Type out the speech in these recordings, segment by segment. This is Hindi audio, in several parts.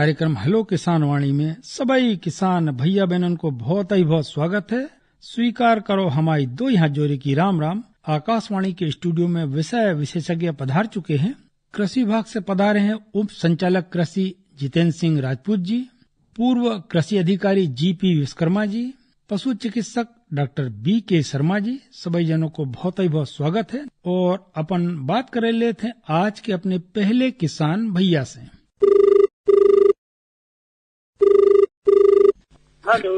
कार्यक्रम हेलो किसान वाणी में सभी किसान भैया बहनों को बहुत ही बहुत स्वागत है। स्वीकार करो हमारी दो हाथ जोड़े की राम राम। आकाशवाणी के स्टूडियो में विषय विशेषज्ञ पधार चुके हैं। कृषि विभाग से पधारे हैं उप संचालक कृषि जितेंद्र सिंह राजपूत जी, पूर्व कृषि अधिकारी जीपी विश्वकर्मा जी, पशु चिकित्सक डॉक्टर BK शर्मा जी। सभी जनों को बहुत ही बहुत स्वागत है। और अपन बात कर लेते हैं आज के अपने पहले किसान भैया से। हेलो।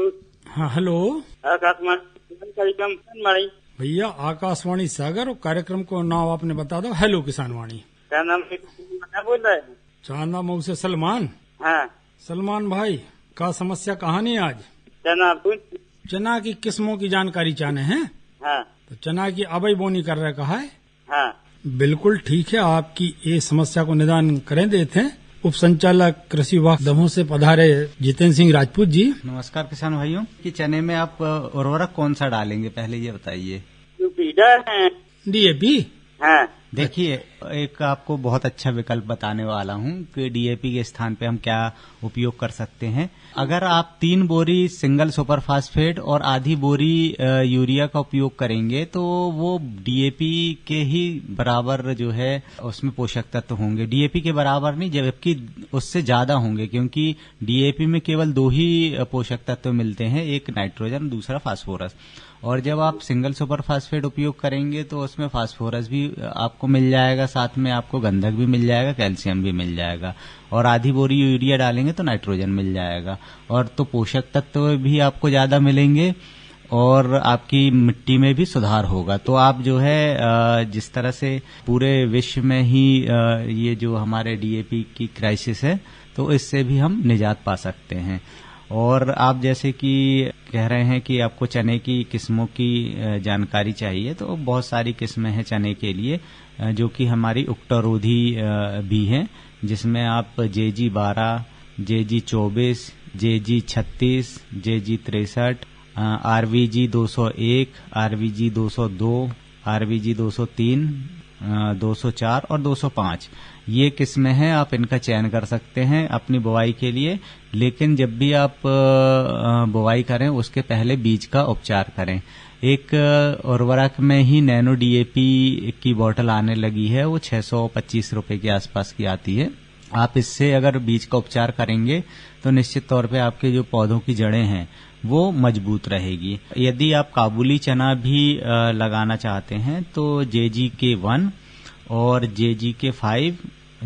हाँ हेलो। आकाशवाणी भैया आकाशवाणी सागर और कार्यक्रम को नाम आपने बता दो। हेलो किसान वाणी। क्या नाम है? क्या बोल रहे हैं? चांदा मऊ से सलमान। हाँ सलमान भाई का समस्या कहानी आज क्या नाम? चना की किस्मों की जानकारी चाहने हैं। हाँ तो चना की अबई बोनी कर रहे कहा है। हाँ बिल्कुल ठीक है, आपकी ये समस्या को निदान करें देते हैं। उप संचालक कृषि विभाग दमोह से पधारे जितेंद्र सिंह राजपूत जी। नमस्कार किसान भाइयों। कि चने में आप उर्वरक कौन सा डालेंगे पहले ये बताइए। DAP। हाँ देखिए, एक आपको बहुत अच्छा विकल्प बताने वाला हूँ कि DAP के स्थान पे हम क्या उपयोग कर सकते हैं। अगर आप 3 बोरी सिंगल सुपर फास्फेट और आधी बोरी यूरिया का उपयोग करेंगे तो वो DAP के ही बराबर जो है उसमें पोषक तत्व होंगे। DAP के बराबर नहीं, जबकि उससे ज्यादा होंगे, क्योंकि DAP में केवल 2 ही पोषक तत्व मिलते हैं, एक नाइट्रोजन दूसरा फास्फोरस। और जब आप सिंगल सुपर फास्फेट उपयोग करेंगे तो उसमें फास्फोरस भी आपको मिल जाएगा, साथ में आपको गंधक भी मिल जाएगा, कैल्शियम भी मिल जाएगा। और आधी बोरी यूरिया डालेंगे तो नाइट्रोजन मिल जाएगा। और तो पोषक तत्व भी आपको ज्यादा मिलेंगे और आपकी मिट्टी में भी सुधार होगा। तो आप जो है जिस तरह से पूरे विश्व में ही ये जो हमारे DAP की क्राइसिस है, तो इससे भी हम निजात पा सकते हैं। और आप जैसे कि कह रहे हैं कि आपको चने की किस्मों की जानकारी चाहिए, तो बहुत सारी किस्में हैं चने के लिए जो कि हमारी उक्टरोधी भी हैं, जिसमें आप JG12, JG24, JG36, JG63, RVG 201, RVG 202, RVG 203, 204 और 205 ये किस्में हैं। आप इनका चयन कर सकते हैं अपनी बुवाई के लिए। लेकिन जब भी आप बुवाई करें उसके पहले बीज का उपचार करें। एक उर्वरक में ही नैनो DAP की बोतल आने लगी है, वो 625 रुपए के आसपास की आती है। आप इससे अगर बीज का उपचार करेंगे तो निश्चित तौर पे आपके जो पौधों की जड़ें हैं वो मजबूत रहेगी। यदि आप काबुली चना भी लगाना चाहते हैं तो JGK1 और JGK5,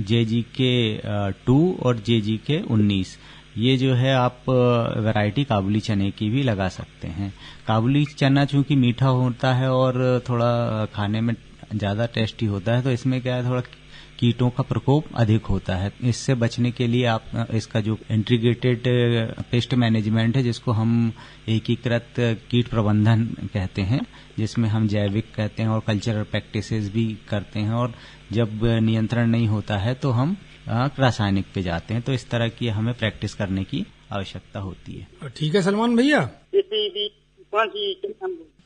JGK2 और JGK19 ये जो है आप वैरायटी काबुली चने की भी लगा सकते हैं। काबुली चना चूंकि मीठा होता है और थोड़ा खाने में ज्यादा टेस्टी होता है, तो इसमें क्या है, थोड़ा कीटों का प्रकोप अधिक होता है। इससे बचने के लिए आप इसका जो इंटीग्रेटेड पेस्ट मैनेजमेंट है, जिसको हम एकीकृत कीट प्रबंधन कहते हैं, जिसमें हम जैविक कहते हैं और कल्चरल प्रैक्टिसेस भी करते हैं, और जब नियंत्रण नहीं होता है तो हम रासायनिक पे जाते हैं। तो इस तरह की हमें प्रैक्टिस करने की आवश्यकता होती है। ठीक है सलमान भैया,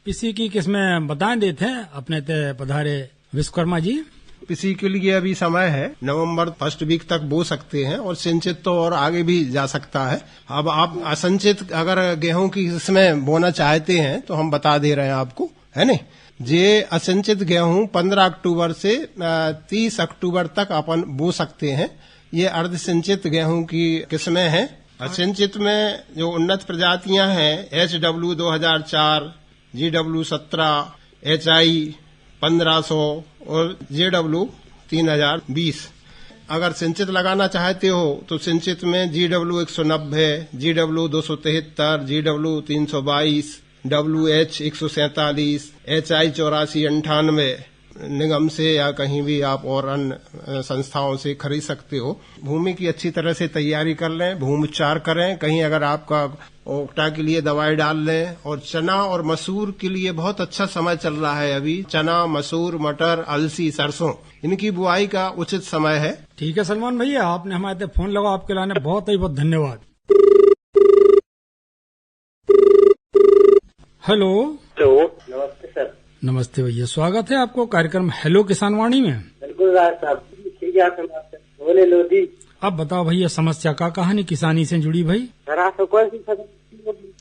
पीसी की किस्में बताएं देते हैं अपने पधारे विश्वकर्मा जी। पीसी के लिए अभी समय है, नवंबर फर्स्ट वीक तक बो सकते हैं और सिंचित तो और आगे भी जा सकता है। अब आप असंचित अगर गेहूं की किस्में बोना चाहते हैं तो हम बता दे रहे हैं आपको, है न। ये असंचित गेहूं 15 अक्टूबर से 30 अक्टूबर तक अपन बो सकते हैं। ये अर्ध सिंचित गेहूं की किस्में हैं। असंचित में जो उन्नत प्रजातियां हैं HW 2004, GW 17, HI 1500 और JW 3020। अगर सिंचित लगाना चाहते हो तो सिंचित में GW 190, GW 273, GW 322, WH 147, HI 8498 निगम से या कहीं भी आप और अन्य संस्थाओं से खरीद सकते हो। भूमि की अच्छी तरह से तैयारी कर लें, भूमि उपचार करें, कहीं अगर आपका ओकटा के लिए दवाई डाल लें। और चना और मसूर के लिए बहुत अच्छा समय चल रहा है अभी। चना, मसूर, मटर, अलसी, सरसों, इनकी बुआई का उचित समय है। ठीक है सलमान भैया, आपने हमारे फोन लगा, आपके लाने बहुत ही बहुत धन्यवाद। हेलो। नमस्ते सर। नमस्ते भैया, स्वागत है आपको कार्यक्रम हेलो किसान वाणी में। बिल्कुल राज साहब, बोले लोधी। अब बताओ भैया समस्या का कहानी किसानी से जुड़ी भाई। सर आसो कौन सी फसल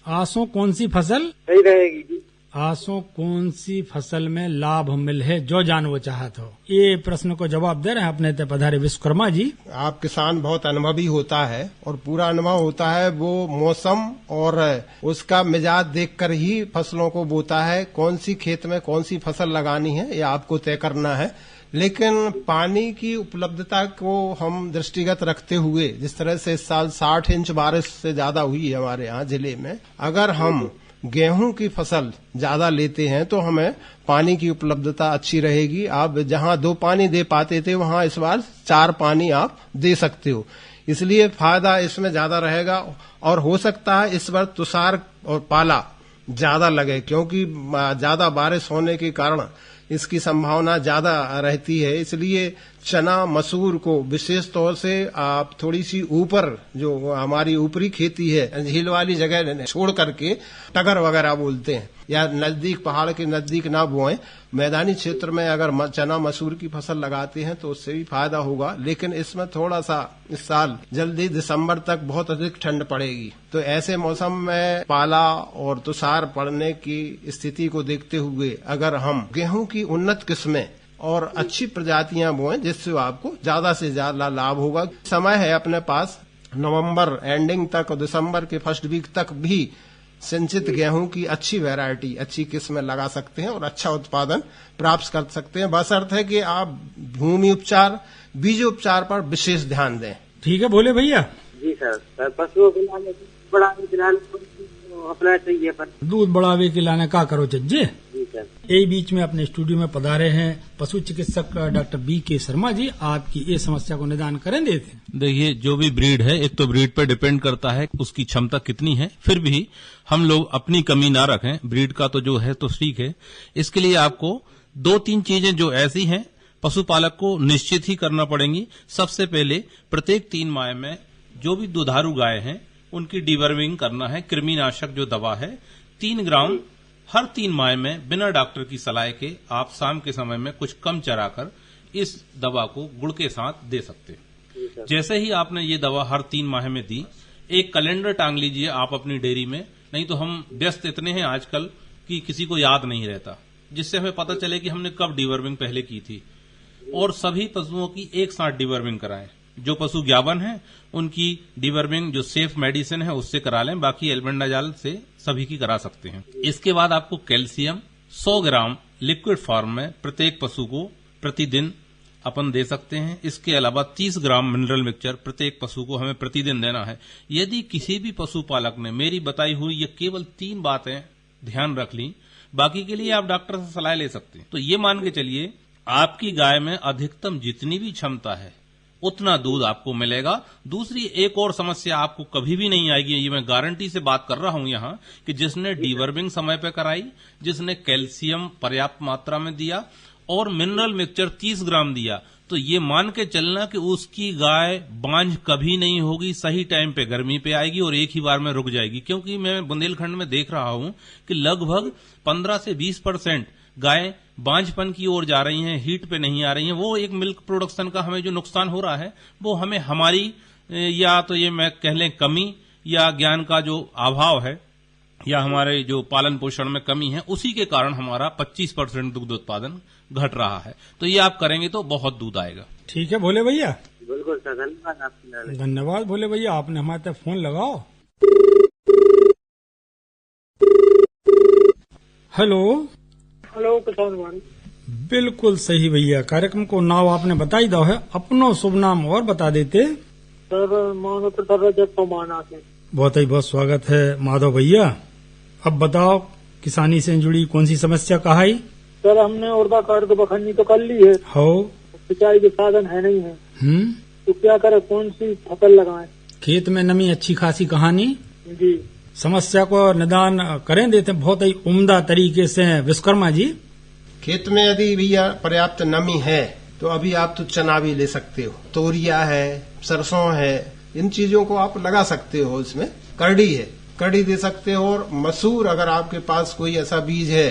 आसों कौन सी फसल सही रहेगी जी? आसों कौन सी फसल में लाभ मिल है जो जान वो चाहत हो, ये प्रश्न को जवाब दे रहे हैं अपने ते पधारे विश्वकर्मा जी। आप किसान बहुत अनुभवी होता है और पूरा अनुभव होता है, वो मौसम और उसका मिजाज देखकर ही फसलों को बोता है। कौन सी खेत में कौन सी फसल लगानी है ये आपको तय करना है, लेकिन पानी की उपलब्धता को हम दृष्टिगत रखते हुए, जिस तरह से इस साल 60 इंच बारिश से ज्यादा हुई है हमारे यहाँ जिले में, अगर हम गेहूं की फसल ज्यादा लेते हैं तो हमें पानी की उपलब्धता अच्छी रहेगी। आप जहां 2 पानी दे पाते थे वहां इस बार 4 पानी आप दे सकते हो, इसलिए फायदा इसमें ज्यादा रहेगा। और हो सकता है इस बार तुषार और पाला ज्यादा लगे, क्योंकि ज्यादा बारिश होने के कारण इसकी संभावना ज्यादा रहती है। इसलिए चना मसूर को विशेष तौर से आप थोड़ी सी ऊपर, जो हमारी ऊपरी खेती है, झील वाली जगह छोड़ करके, टगर वगैरह बोलते हैं, या नजदीक पहाड़ के नजदीक ना बोएं। मैदानी क्षेत्र में अगर चना मसूर की फसल लगाते हैं तो उससे भी फायदा होगा, लेकिन इसमें थोड़ा सा इस साल जल्दी दिसंबर तक बहुत अधिक ठंड पड़ेगी, तो ऐसे मौसम में पाला और तुषार पड़ने की स्थिति को देखते हुए अगर हम गेहूं की उन्नत किस्में और अच्छी प्रजातियां बोएं, जिससे आपको ज्यादा से ज्यादा लाभ होगा। समय है अपने पास, नवंबर एंडिंग तक और दिसंबर के फर्स्ट वीक तक भी सिंचित गेहूं की अच्छी वैरायटी, अच्छी किस्में लगा सकते हैं और अच्छा उत्पादन प्राप्त कर सकते हैं, बशर्ते है कि आप भूमि उपचार, बीज उपचार पर विशेष ध्यान दें। ठीक है बोले भैया जी सर पशुओं के लाने बढ़ाने के लाने अपना चाहिए पर दूध बढ़ावे के लाने का करो चज्जे। जी सर। यही बीच में अपने स्टूडियो में पधारे हैं पशु चिकित्सक डॉक्टर B.K. शर्मा जी, आपकी ये समस्या को निदान करें देते। देखिए, जो भी ब्रीड है, एक तो ब्रीड पर डिपेंड करता है उसकी क्षमता कितनी है, फिर भी हम लोग अपनी कमी ना रखें, ब्रीड का तो जो है तो ठीक है। इसके लिए आपको 2-3 चीजें जो ऐसी हैं पशुपालक को निश्चित ही करना पड़ेंगी। सबसे पहले प्रत्येक 3 माह में जो भी दुधारू गाय हैं उनकी डिवर्मिंग करना है। कृमिनाशक जो दवा है 3 ग्राम हर 3 माह में बिना डॉक्टर की सलाह के आप शाम के समय में कुछ कम चराकर इस दवा को गुड़ के साथ दे सकते हैं। जैसे ही आपने ये दवा हर 3 माह में दी, एक कैलेंडर टांग लीजिए आप अपनी डेयरी में, नहीं तो हम व्यस्त इतने हैं आजकल कि किसी को याद नहीं रहता, जिससे हमें पता चले कि हमने कब डिवर्मिंग पहले की थी। और सभी पशुओं की एक साथ डिवर्मिंग कराएं। जो पशु ज्ञापन है उनकी डिवर्मिंग जो सेफ मेडिसिन है उससे करा लें, बाकी एल्बेंडाजॉल से सभी की करा सकते हैं। इसके बाद आपको कैल्शियम 100 ग्राम लिक्विड फॉर्म में प्रत्येक पशु को प्रतिदिन अपन दे सकते हैं। इसके अलावा 30 ग्राम मिनरल मिक्सचर प्रत्येक पशु को हमें प्रतिदिन देना है। यदि किसी भी पशुपालक ने मेरी बताई हुई ये केवल 3 बातें ध्यान रख ली, बाकी के लिए आप डॉक्टर से सलाह ले सकते हैं, तो ये मान के चलिए आपकी गाय में अधिकतम जितनी भी क्षमता है उतना दूध आपको मिलेगा। दूसरी एक और समस्या आपको कभी भी नहीं आएगी, ये मैं गारंटी से बात कर रहा हूं यहां, कि जिसने डिवर्मिंग समय पे कराई, जिसने कैल्शियम पर्याप्त मात्रा में दिया और मिनरल मिक्सचर 30 ग्राम दिया, तो ये मान के चलना कि उसकी गाय बांझ कभी नहीं होगी, सही टाइम पे गर्मी पे आएगी और एक ही बार में रुक जाएगी। क्योंकि मैं बुंदेलखंड में देख रहा हूं कि लगभग 15 से 20% गायें बांझपन की ओर जा रही हैं, हीट पे नहीं आ रही हैं। वो एक मिल्क प्रोडक्शन का हमें जो नुकसान हो रहा है वो हमें हमारी या तो ये मैं कह लें कमी या ज्ञान का जो अभाव है या हमारे जो पालन पोषण में कमी है, उसी के कारण हमारा 25% दुग्ध उत्पादन घट रहा है। तो ये आप करेंगे तो बहुत दूध आएगा। ठीक है भोले भैया। बिल्कुल सर, धन्यवाद आपकी। धन्यवाद भोले भैया, आपने हमारे तक फोन लगाओ। हेलो हेलो किसान भाई। बिल्कुल सही भैया, कार्यक्रम को नाम आपने बताई दो है, अपनो शुभ नाम और बता देते। सर माधव प्रताप रजक पमाना से। बहुत ही बहुत स्वागत है माधव भैया। अब बताओ किसानी से जुड़ी कौन सी समस्या कहा है? सर हमने उर्दा कार्ड तो बखन्नी तो कर ली है, हो सिंचाई के साधन है नहीं है, तो क्या करें, कौन सी फसल लगाएं? खेत में नमी अच्छी खासी कहानी जी। समस्या को निदान करें देते बहुत ही उम्दा तरीके से विश्वकर्मा जी। खेत में यदि भैया पर्याप्त नमी है तो अभी आप तो चना भी ले सकते हो, तोरिया है, सरसों है, इन चीजों को आप लगा सकते हो। इसमें करडी है, करडी दे सकते हो। और मसूर अगर आपके पास कोई ऐसा बीज है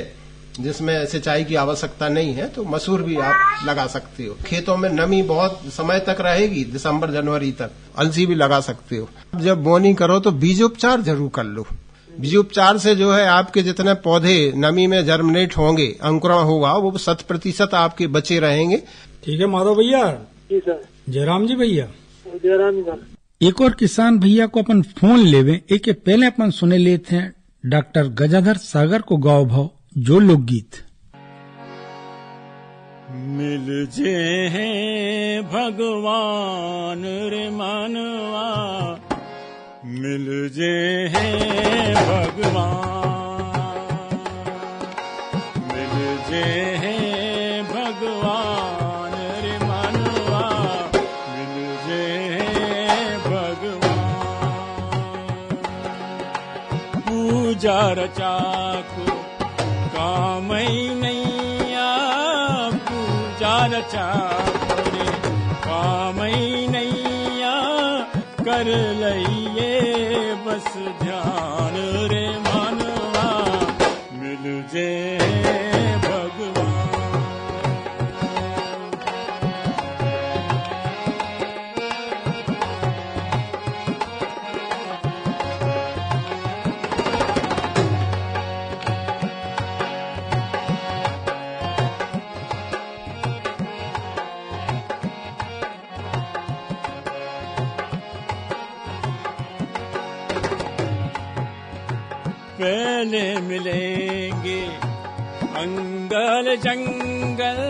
जिसमें सिंचाई की आवश्यकता नहीं है, तो मसूर भी आप लगा सकते हो। खेतों में नमी बहुत समय तक रहेगी, दिसंबर जनवरी तक। अलसी भी लगा सकते हो। जब बोनी करो तो बीजोपचार जरूर कर लो। बीजोपचार से जो है आपके जितने पौधे नमी में जर्मिनेट होंगे, अंकुरण होगा, वो 100% आपके बचे रहेंगे। ठीक है माधव भैया। जी सर। जयराम जी भैया। जयराम सर। एक और किसान भैया को अपन फोन लेवे, एक के पहले अपन सुने लेते हैं डॉक्टर गजाधर सागर को गाओ भाव जो लोकगीत। मिल जे हैं भगवान रे मानवा, मिल जे हैं भगवान, मिल जे हैं भगवान रे मानवा, मिल जे हैं भगवान। पूजा रचा को काम ही नहीं आ, पूजा रचा करे काम ही नहीं आ, कर लइए बस ध्यान रे मानवा, मिल जे भगवान। पहले मिलेंगे अंगल जंगल,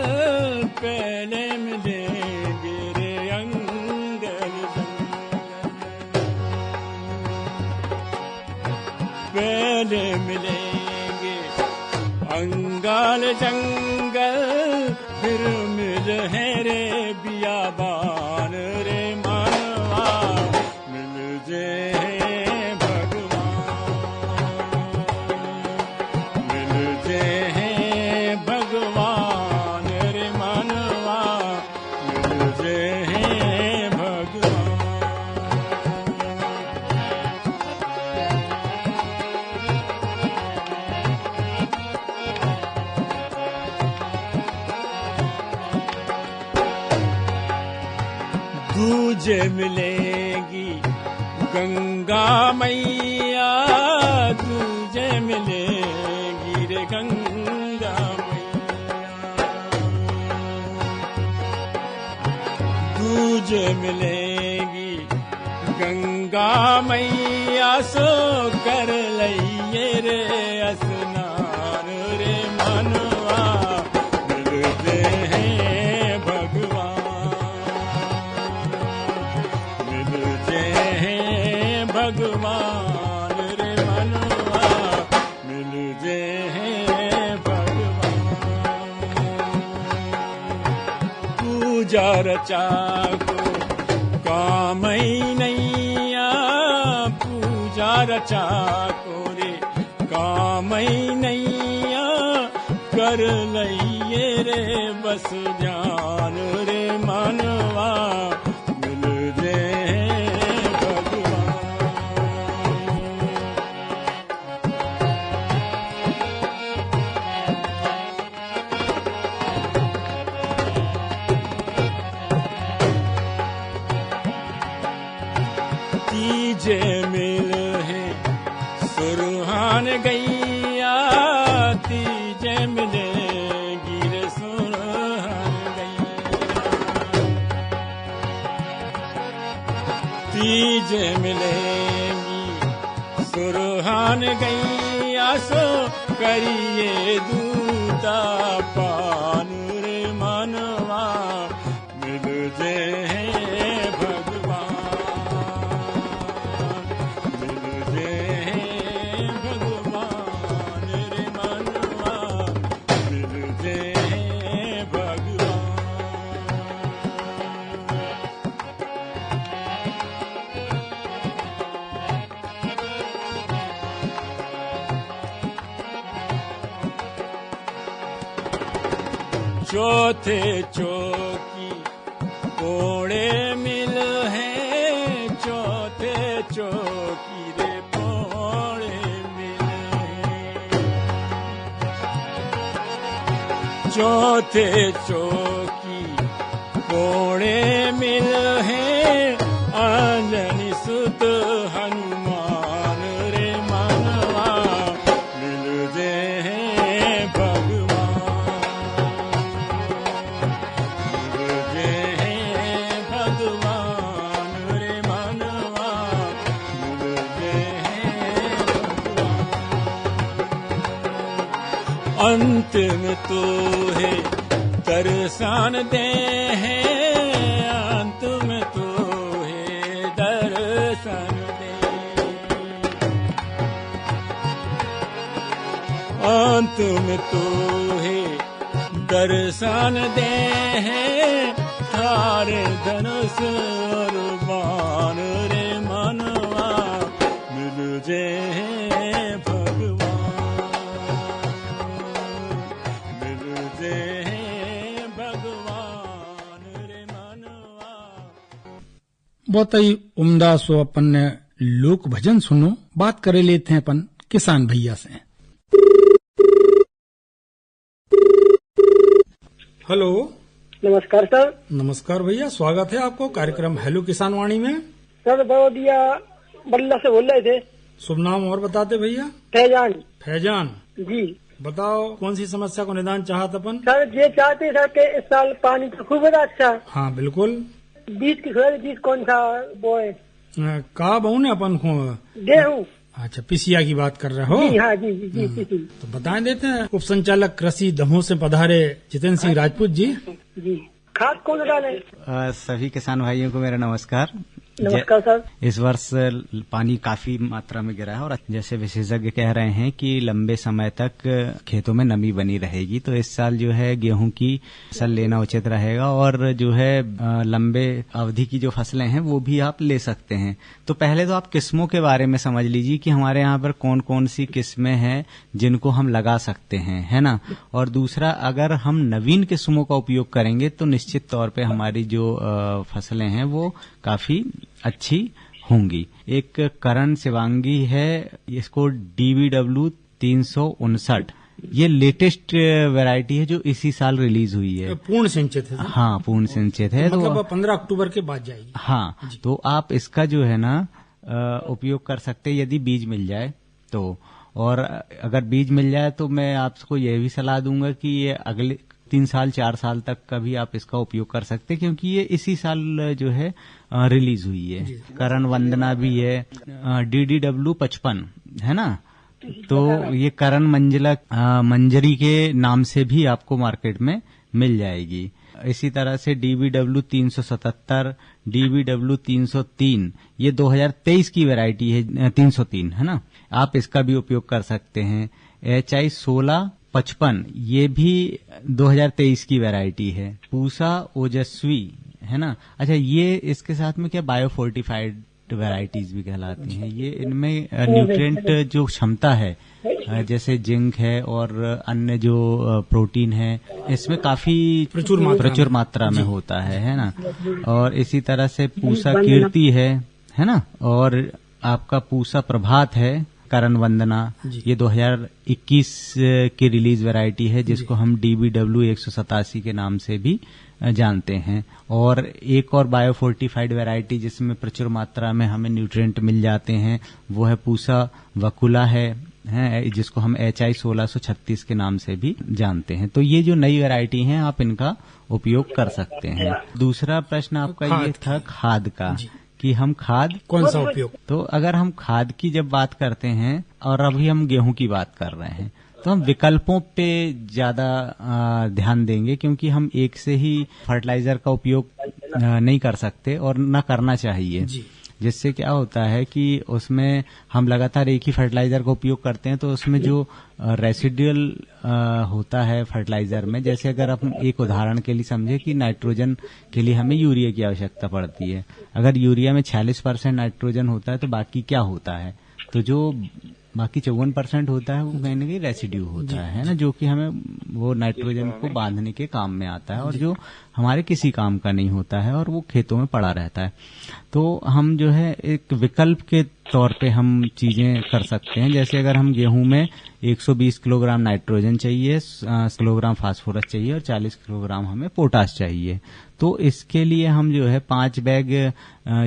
पहले मिलेंगे रे अंगल जंगल, पहले मिलेंगे अंगल जंगल, फिर मिल है रे बियाबान रे मानवा, मिल जे दूजे मिलेगी गंगा मैया, दूजे मिलेगी रे गंगा मैया, दूजे मिलेगी गंगा मैया, सो कर लइए रे स्नान रे मनवा, मिलते हैं भगवान, मिलते हैं भगवान रे मनवा, मिलते हैं भगवान। पूजा रचा को काम ही नहीं आ, पूजा रचा को रे काम ही नहीं आ, कर लइए रे बस ध्यान रे मनवा, मिल जे भगवान। तीजे मिल है सुरहान गैया, तीजे मिलेगी रे सुरहान गैया, तीजे मिलेगी सुरहान गैया, सो करिए दूता पान रे मनवा, मिल जे चौथे चौकी पोड़े मिल है, चौथे चौकी रे पोड़े मिल है, चौथे चौकी कोणे मिल है आंजनी सुत हनुमान रे मनवा मिल जे हैं भगवान मिल जे हैं भगवान रे मनवा मिल जे हैं भगवान अंतिम तो है दर्शन दे हैं अंत में तो है दर्शन दे अंत में तो है दर्शन दे हैं थारे धनुष और बाण रे मनवा मिल जे हैं भगवान मिल जे बहुत ही उम्दा सो अपन ने लोक भजन सुनो। बात करे लेते हैं अपन किसान भैया से। हेलो, नमस्कार सर। नमस्कार भैया, स्वागत है आपको कार्यक्रम हेलो किसान वाणी में। सर बड़ौदिया बल्ला से बोल रहे थे। शुभ नाम और बताते भैया। फैजान। फैजान जी, बताओ कौन सी समस्या को निदान चाहत अपन। सर ये चाहते सर कि इस साल पानी तो खूब है अच्छा। हाँ बिल्कुल। बीज की खबर, बीज कौन सा बोए? का बहु ने अपन को गेहूँ। अच्छा, पिसिया की बात कर रहे हो? जी हाँ जी जी जी। तो बताएं देते हैं उप संचालक कृषि दमोह से पधारे जितेंद्र सिंह राजपूत जी। जी, खाद कौन डाले? सभी किसान भाइयों को मेरा नमस्कार। नमस्कार सर। इस वर्ष पानी काफी मात्रा में गिरा है और जैसे विशेषज्ञ कह रहे हैं कि लंबे समय तक खेतों में नमी बनी रहेगी, तो इस साल जो है गेहूं की फसल लेना उचित रहेगा और जो है लंबे अवधि की जो फसलें हैं वो भी आप ले सकते हैं। तो पहले तो आप किस्मों के बारे में समझ लीजिए कि हमारे यहाँ पर कौन कौन सी किस्में हैं जिनको हम लगा सकते हैं, है ना। और दूसरा, अगर हम नवीन किस्मों का उपयोग करेंगे तो निश्चित तौर पे हमारी जो फसलें हैं वो काफी अच्छी होंगी। एक करण शिवांगी है, इसको DBW 359, ये लेटेस्ट वैरायटी है जो इसी साल रिलीज हुई है। पूर्ण सिंचित है। हाँ, पूर्ण सिंचित है। मतलब 15 अक्टूबर के बाद जाएगी। हाँ, तो आप इसका जो है ना उपयोग कर सकते हैं यदि बीज मिल जाए तो। और अगर बीज मिल जाए तो मैं आपको यह भी सलाह दूंगा कि ये अगले 3 साल 4 साल तक का भी आप इसका उपयोग कर सकते हैं, क्योंकि ये इसी साल जो है रिलीज हुई है। करण वंदना भी है, DDW 55 है ना, तो ये करण मंजरी के नाम से भी आपको मार्केट में मिल जाएगी। इसी तरह से DBW 377, DBW 303, ये 2023 की वैरायटी है, 303 है ना, आप इसका भी उपयोग कर सकते हैं। HI 1655, ये भी 2023 की वैरायटी है। पूसा ओजस्वी है ना। अच्छा, ये इसके साथ में क्या बायोफोर्टिफाइड वैरायटीज भी कहलाती हैं। ये इनमें न्यूट्रिएंट जो क्षमता है, जैसे जिंक है और अन्य जो प्रोटीन है, इसमें काफी प्रचुर मात्रा में होता है ना। और इसी तरह से पूसा कीर्ति है ना, और आपका पूसा प्रभात है, करण वंदना, ये 2021 की रिलीज वैरायटी है जिसको हम DBW 187 के नाम से भी जानते हैं। और एक और बायोफोर्टिफाइड वैरायटी जिसमें प्रचुर मात्रा में हमें न्यूट्रिएंट मिल जाते हैं वो है पूसा वकुला है जिसको हम HI 1636 के नाम से भी जानते हैं। तो ये जो नई वैरायटी हैं आप इनका उपयोग कर सकते हैं। दूसरा प्रश्न आपका ये था खाद का, कि हम खाद कौन सा उपयोग। तो अगर हम खाद की जब बात करते हैं और अभी हम गेहूं की बात कर रहे हैं तो हम विकल्पों पे ज्यादा ध्यान देंगे, क्योंकि हम एक से ही फर्टिलाइजर का उपयोग नहीं कर सकते और न करना चाहिए। जिससे क्या होता है कि उसमें हम लगातार एक ही फर्टिलाइजर का उपयोग करते हैं तो उसमें जो रेसिडुअल होता है फर्टिलाइजर में, जैसे अगर हम एक उदाहरण के लिए समझे कि नाइट्रोजन के लिए हमें यूरिया की आवश्यकता पड़ती है, अगर यूरिया में 46% नाइट्रोजन होता है तो बाकी क्या होता है, तो जो बाकी 54% होता है वो कहीं ना कहीं रेसिड्यू होता है ना, जो कि हमें वो नाइट्रोजन को बांधने के काम में आता है और जो हमारे किसी काम का नहीं होता है और वो खेतों में पड़ा रहता है। तो हम जो है एक विकल्प के तौर पे हम चीजें कर सकते हैं। जैसे अगर हम गेहूं में 120 किलोग्राम नाइट्रोजन चाहिए, किलोग्राम फास्फोरस चाहिए और 40 किलोग्राम हमें पोटाश चाहिए, तो इसके लिए हम जो है 5 बैग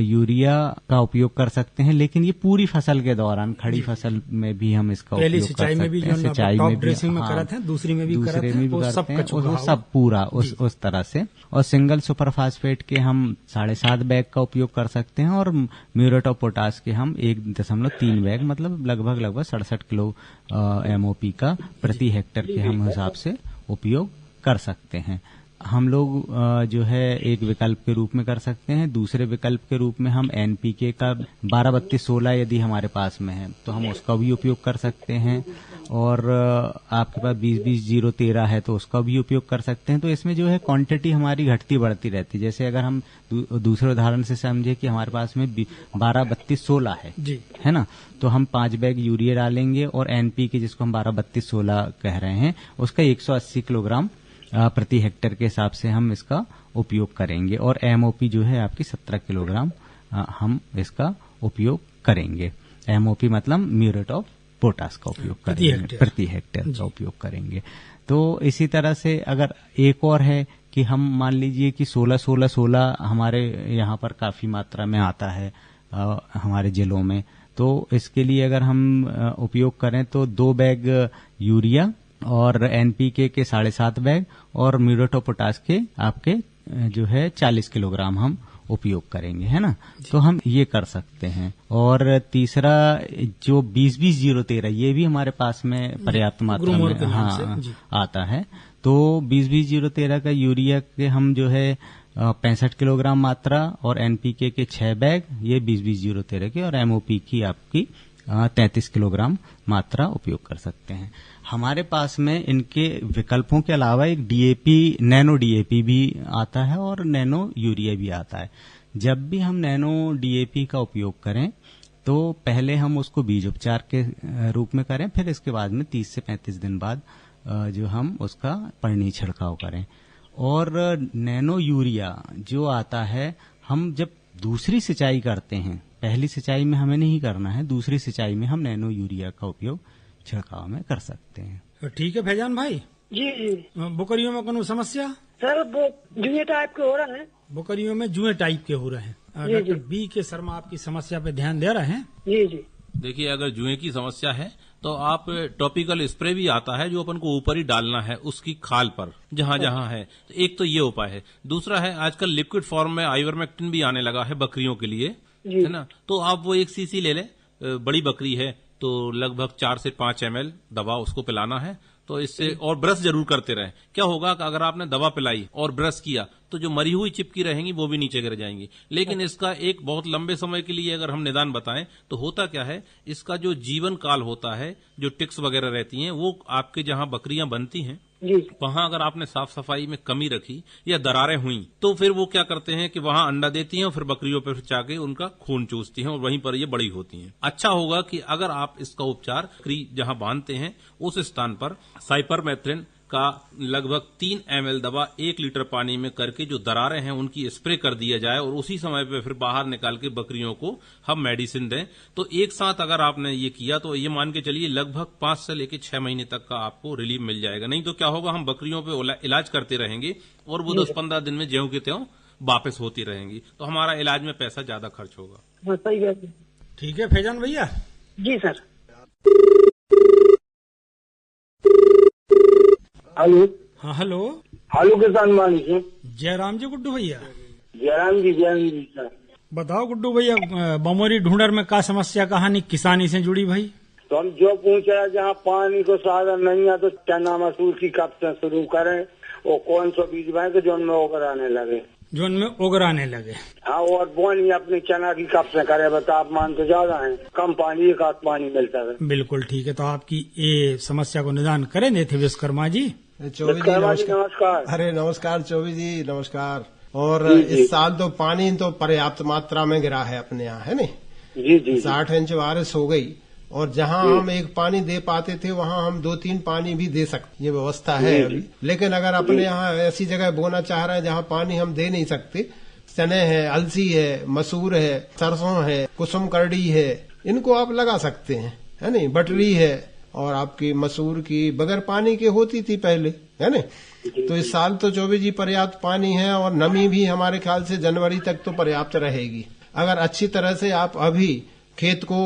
यूरिया का उपयोग कर सकते हैं। लेकिन ये पूरी फसल के दौरान, खड़ी फसल में भी हम इसका उपयोग कर सकते हैं। सिंचाई में भी, ड्रेसिंग में करते हैं, दूसरी में भी करते हैं, वो सब पूरा उस तरह से। और सिंगल सुपर फास्फेट के हम 7.5 बैग का उपयोग कर सकते हैं और म्यूरेट ऑफ पोटाश के हम 1.3 बैग, मतलब लगभग 67 किलो एमओपी का प्रति हेक्टेयर के हम हिसाब से उपयोग कर सकते हैं। हम लोग जो है एक विकल्प के रूप में कर सकते हैं। दूसरे विकल्प के रूप में हम एनपीके का 12-32-16 यदि हमारे पास में है तो हम उसका भी उपयोग कर सकते हैं। और आपके पास 20-20-0-13 है तो उसका भी उपयोग कर सकते हैं। तो इसमें जो है क्वांटिटी हमारी घटती बढ़ती रहती है। जैसे अगर हम दूसरे उदाहरण से समझे कि हमारे पास में 12-32-16 है ना, तो हम 5 बैग यूरिया डालेंगे और एनपीके जिसको हम 12-32-16 कह रहे हैं उसका 180 किलोग्राम प्रति हेक्टेयर के हिसाब से हम इसका उपयोग करेंगे। और एमओपी जो है आपकी 17 किलोग्राम हम इसका उपयोग करेंगे। एमओपी मतलब म्यूरेट ऑफ पोटाश का उपयोग करेंगे, प्रति हेक्टेयर का उपयोग करेंगे। तो इसी तरह से अगर एक और है कि हम मान लीजिए कि 16-16-16 हमारे यहाँ पर काफी मात्रा में आता है हमारे जिलों में, तो इसके लिए अगर हम उपयोग करें तो 2 बैग यूरिया और एनपीके के 7.5 बैग और म्यूरेट ऑफ पोटाश के आपके जो है 40 किलोग्राम हम उपयोग करेंगे, है ना। तो हम ये कर सकते हैं। और तीसरा जो 20-20-0-13 ये भी हमारे पास में पर्याप्त मात्रा में आता है। तो 20-20-0-13 का यूरिया के हम जो है 65 किलोग्राम मात्रा और एनपीके के 6 बैग ये 20-20-0-13 के, और एमओपी की आपकी 33 किलोग्राम मात्रा उपयोग कर सकते हैं। हमारे पास में इनके विकल्पों के अलावा एक डीएपी, नैनो डीएपी भी आता है और नैनो यूरिया भी आता है। जब भी हम नैनो डीएपी का उपयोग करें तो पहले हम उसको बीज उपचार के रूप में करें, फिर इसके बाद में 30 से 35 दिन बाद जो हम उसका पर्णी छिड़काव करें। और नैनो यूरिया जो आता है, हम जब दूसरी सिंचाई करते हैं, पहली सिंचाई में हमें नहीं करना है, दूसरी सिंचाई में हम नैनो यूरिया का उपयोग छिड़काव में कर सकते हैं। ठीक है फैजान भाई जी जी। बकरियों में कोनो समस्या? सर वो जुए टाइप के हो रहे हैं। बकरियों में जुए टाइप के हो रहे हैं। डॉक्टर बी के शर्मा आपकी समस्या पे ध्यान दे रहे हैं। जी जी। देखिए, अगर जुए की समस्या है तो आप टॉपिकल स्प्रे भी आता है जो अपन को ऊपर ही डालना है उसकी खाल पर जहां जहां है। तो एक तो ये उपाय है। दूसरा है, आजकल लिक्विड फॉर्म में आइवरमेक्टिन भी आने लगा है बकरियों के लिए, है ना। तो आप वो 1 सीसी ले लें। बड़ी बकरी है तो लगभग 4 से 5 ml दवा उसको पिलाना है। तो इससे, और ब्रश जरूर करते रहें। क्या होगा कि अगर आपने दवा पिलाई और ब्रश किया तो जो मरी हुई चिपकी रहेंगी वो भी नीचे गिर जाएंगी। लेकिन इसका एक बहुत लंबे समय के लिए अगर हम निदान बताएं तो होता क्या है, इसका जो जीवन काल होता है, जो टिक्स वगैरह रहती हैं, वो आपके जहां बकरियां बनती हैं वहां अगर आपने साफ सफाई में कमी रखी या दरारें हुई तो फिर वो क्या करते हैं कि वहां अंडा देती हैं और फिर बकरियों पर जाके उनका खून चूसती हैं और वहीं पर ये बड़ी होती हैं। अच्छा होगा कि अगर आप इसका उपचार बकरी जहां बांधते हैं उस स्थान पर साइपरमेथ्रिन का लगभग 3 ml दवा 1 लीटर पानी में करके जो दरारें हैं उनकी स्प्रे कर दिया जाए और उसी समय पे फिर बाहर निकाल के बकरियों को हम मेडिसिन दें। तो एक साथ अगर आपने ये किया तो ये मान के चलिए लगभग 5 से लेकर 6 महीने तक का आपको रिलीफ मिल जाएगा। नहीं तो क्या होगा, हम बकरियों पे इलाज करते रहेंगे और वो 10-15 दिन में ज्यों की त्यों वापस होती रहेंगी, तो हमारा इलाज में पैसा ज्यादा खर्च होगा। सही बात है। ठीक है फैजान भैया। जी सर। हेलो। हाँ हेलो। हेलो किसान मालिक जी। जयराम जी गुड्डू भैया। जयराम जी सर। बताओ गुड्डू भैया, बमोरी ढूंढर में का समस्या कहानी किसानी से जुड़ी भाई? तो हम जो पूछा जहाँ पानी को साधन नहीं है तो चना मसूर की कब से शुरू करें और कौन सा बीज बाए कि जो उनमें ओगराने लगे? जो उनमें ओगराने लगे। हाँ, और बोनी अपनी चना की कब से करे? तापमान तो ज्यादा है, कम पानी एक आध पानी मिलता है। बिल्कुल ठीक है। तो आपकी ये समस्या को निदान करेंगे थे विश्वकर्मा जी। चौबे जी नमस्कार। अरे नमस्कार चौबे जी, नमस्कार। और इस साल तो पानी तो पर्याप्त मात्रा में गिरा है अपने यहाँ, है नहीं? जी। 60 इंच बारिश हो गई और जहाँ हम एक पानी दे पाते थे वहाँ हम 2-3 पानी भी दे सकते, ये व्यवस्था है अभी। लेकिन अगर अपने यहाँ ऐसी जगह बोना चाह रहे हैं जहाँ पानी हम दे नहीं सकते, चने है, अलसी है, मसूर है, सरसों है, कुसुम करड़ी है, इनको आप लगा सकते हैं, है नहीं। बटरी है और आपकी मसूर की बगैर पानी के होती थी पहले, है ना। तो इस साल तो चौबे जी पर्याप्त पानी है और नमी भी हमारे ख्याल से जनवरी तक तो पर्याप्त रहेगी। अगर अच्छी तरह से आप अभी खेत को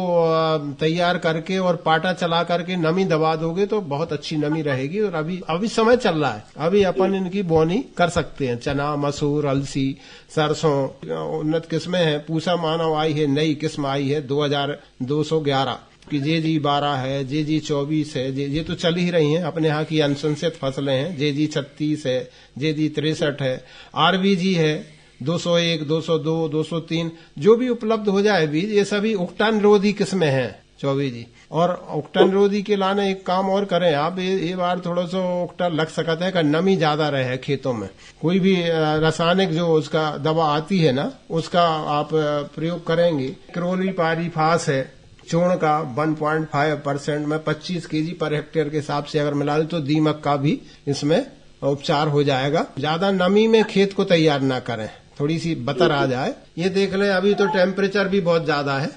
तैयार करके और पाटा चला करके नमी दबा दोगे तो बहुत अच्छी नमी रहेगी। और अभी समय चल रहा है, अभी अपन इनकी बोनी कर सकते हैं। चना, मसूर, अलसी, सरसों उन्नत किस्में हैं। पूसा मानव आई है, नई किस्म आई है 2211 की, JG 12 है, JG 24 है, ये तो चल ही रही हैं। अपने यहाँ की अनुशंसित फसलें हैं। JG 36 है, JG 63 है, RBG है 201, 202, 203, जो भी उपलब्ध हो जाए बीज, ये सभी उकटन रोधी किस्में हैं चौबे जी। और उकटन रोधी के लाने एक काम और करें आप, ये बार थोड़ा सा उकटा लग सकता है कि नमी ज्यादा रहे खेतों में। कोई भी रासायनिक जो उसका दवा आती है ना, उसका आप प्रयोग करेंगे। क्लोरीपाइरीफास है चूर्ण का 1.5% में 25 kg पर हेक्टेयर के हिसाब से अगर मिला दे तो दीमक का भी इसमें उपचार हो जाएगा। ज्यादा नमी में खेत को तैयार ना करें, थोड़ी सी बतर आ जाए। ये देख लें, अभी तो टेम्परेचर भी बहुत ज्यादा है,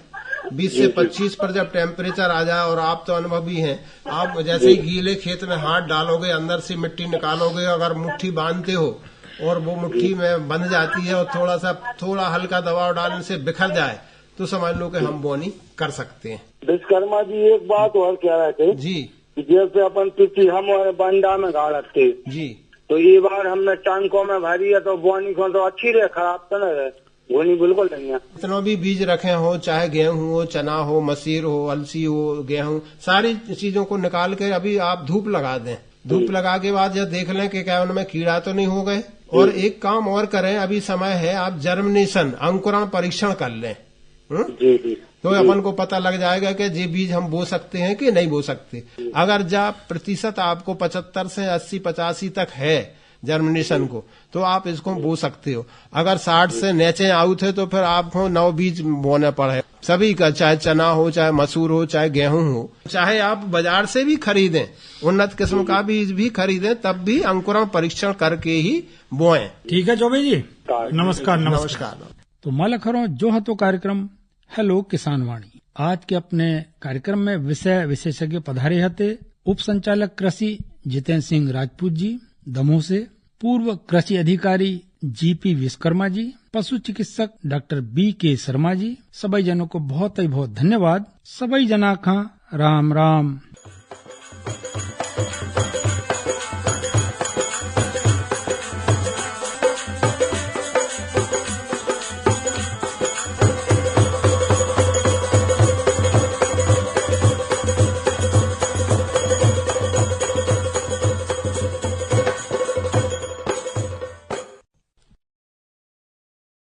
20 से 25 पर जब टेम्परेचर आ जाए, और आप तो अनुभवी हैं, आप जैसे ही गीले खेत में हाथ डालोगे, अंदर से मिट्टी निकालोगे, अगर मुट्ठी बांधते हो और वो मुट्ठी में बंध जाती है और थोड़ा हल्का दबाव डालने से बिखर जाए तो समझ लो कि हम बोनी कर सकते हैं। विश्वकर्मा जी एक बात और कह रहे थे जी, जैसे अपन पिछली हम और बंडा में गाड़ते थे जी, तो ये बार हमने टंकों में भरी है तो बोनी को तो अच्छी रहे, खराब तो नहीं रहे, बोनी बिल्कुल नहीं है। इतना भी बीज रखे हो, चाहे गेहूं हो, चना हो, मसीर हो, अलसी हो, गेहूं, सारी चीजों को निकाल के अभी आप धूप लगा दें। धूप लगा के बाद जब देख लें कि क्या उनमें कीड़ा तो नहीं हो गए। और एक काम और करें, अभी समय है, आप जर्मिनेशन अंकुरण परीक्षण कर लें। जी जी, तो अपन को पता लग जाएगा कि ये बीज हम बो सकते हैं कि नहीं बो सकते। अगर प्रतिशत आपको 75 से 80-85 तक है जर्मिनेशन को, तो आप इसको बो सकते हो। अगर 60 से नीचे आउट है तो फिर आपको 9 बीज बोना पड़े सभी का, चाहे चना हो, चाहे मसूर हो, चाहे गेहूं हो। चाहे आप बाजार से भी खरीदें, उन्नत किस्म का बीज भी खरीदें, तब भी अंकुरण परीक्षण करके ही बोएं। ठीक है चौबे जी, नमस्कार। नमस्कार। तो मालखरों जो है तो कार्यक्रम हेलो किसान वाणी। आज के अपने कार्यक्रम में विषय विशेषज्ञ पधारे हते उप संचालक कृषि जितेंद्र सिंह राजपूत जी दमोह से, पूर्व कृषि अधिकारी GP विश्वकर्मा जी, पशु चिकित्सक डॉक्टर BK शर्मा जी। सभी जनों को बहुत ही बहुत धन्यवाद। सभी जना का राम राम।